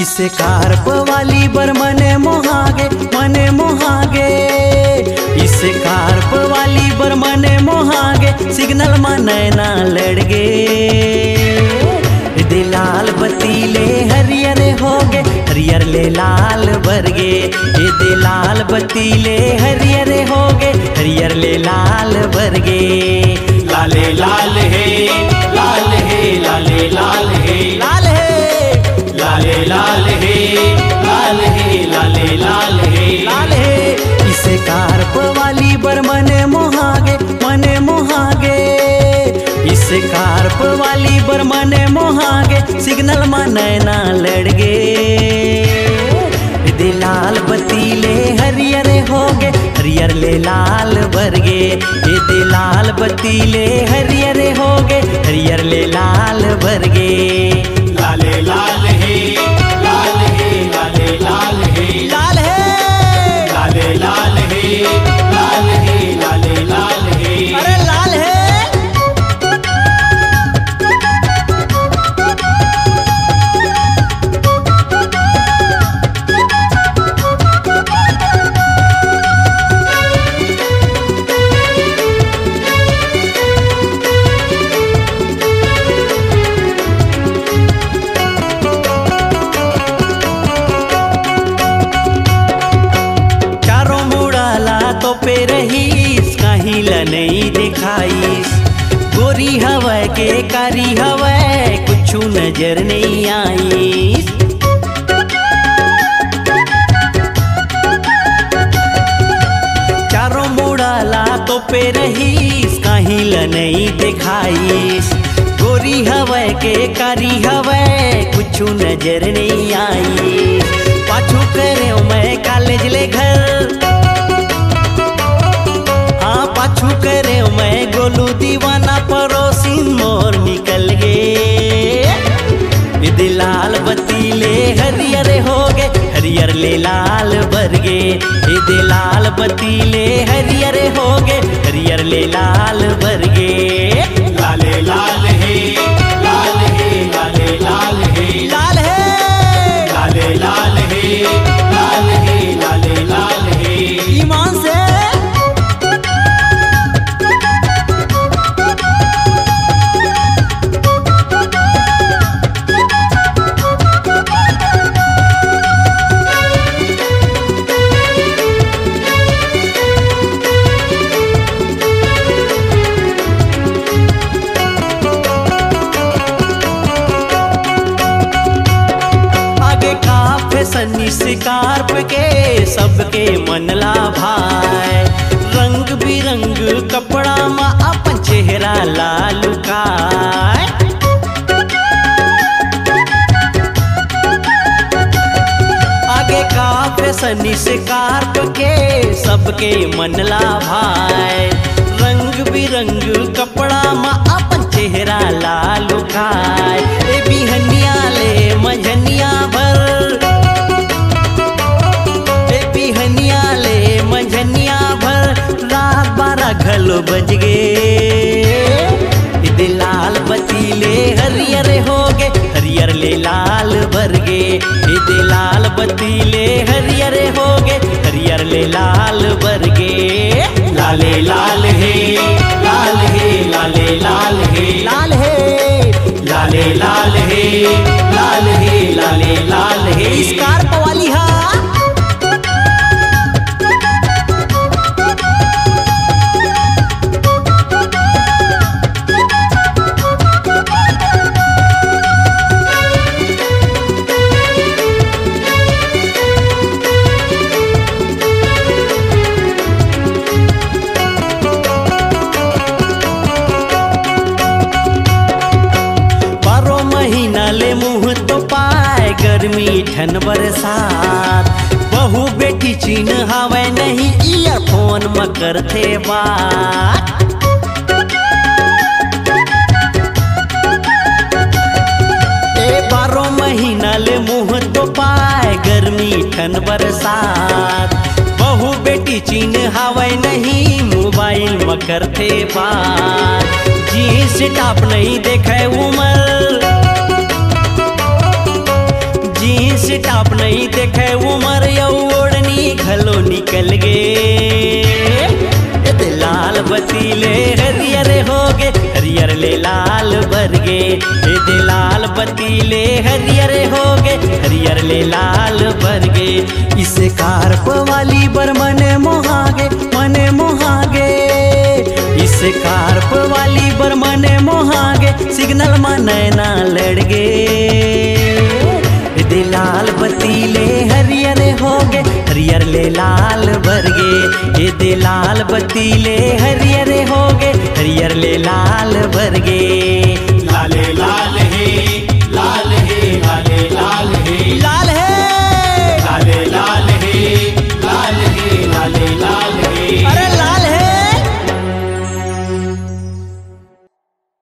इसे कार्प वाली बर मने मोहागे इसे कार्प वाली बर मने मोहागे सिग्नल मा नैना लड़गे दे लाल बतीले हरियर होगे हरियर ले लाल बरगे ये दे लाल बतीले हरियर होगे हरियर ले लाल बरगे लाले लाल है लाल है लाले लाल है लाल है लाले लाल है लाल है लाले लाल है लाल है इसे कार्प वाली बर मने मोहागे इसे कार्प वाली बर मने मोहागे सिग्नल मा नैना लड़गे दे लाल बतीले हरियर होगे हरियर ले लाल बरगे ये दे लाल बतीले हरियर होगे हरियर ले लाल बरगे लाले लाल है लाल है लाले लाल है लाल है लाले लाल है लाल है लाले लाल है अरे लाल है नहीं दिखाईस गोरी हवा के कारी हवा कुछ नजर नहीं आईस चारों मुड़ाला तो पे रहीस काहिल नहीं दिखाईस गोरी हवा के कारी हवा कुछ नजर नहीं आईस पाछू करे मैं कॉलेज ले घर पाछू करे मैं गोलू दीवाना पड़ोसिन मोर निकल गे दे लाल बतीले हरियर होगे हरियर ले लाल बरगे दे लाल बतीले हरियर होगे हरियर ले लाल बरगे लाले लाल है लाल है लाले लाल है लाल है लाले लाल है लाल है लाले लाल है ईमान से सन्नी सिकारप के सबके मन ला भाई रंग बिरंग कपड़ा मा अपन चेहरा लाल काय आगे का फैसनी सिकारप के सबके मन ला भाई रंग बिरंग कपड़ा मा अपन चेहरा लाल काय ए बिहनिया ले मझनिया भर मंझनिया भर रात 12 घलो बज गे दे लाल बतीले हरियर होगे हरियर ले लाल बरगे दे लाल बतीले हरियर होगे हरियर ले लाल बरगे लाले लाल है लाल है लाले लाल है लाल है लाले लाल है लाल है लाले लाल है स्कार्प वाली हा गर्मी ठन बरसात बहु बेटी चीन हवे नहीं ईयरफोन में करते बात ए 12 महीना ले मुँह तो पाए गर्मी ठन बरसात बहु बेटी चीन हवे नहीं मोबाइल में करते बात जींस टॉप नहीं देखे उमर जींस टाप नहीं देखे उमर यौ ओढ़नी घलो निकल गे। ये लाल बतीले हरियर हो गे, हरियर ले लाल भर गे। ये लाल बतीले हरियर हो गे, हरियर ले लाल भर गे। इस कारप वाली बर मने मोहागे, मने मोहागे। इस कारप वाली बर मने मोहागे, सिग्नल में नैना लड़ गे। दे लाल बतीले हरियर हो गे, हरियर ले लाल भर गे। ये दे लाल बतीले हरियर हो गे, हरियर ले लाल भर गे। लाले लाल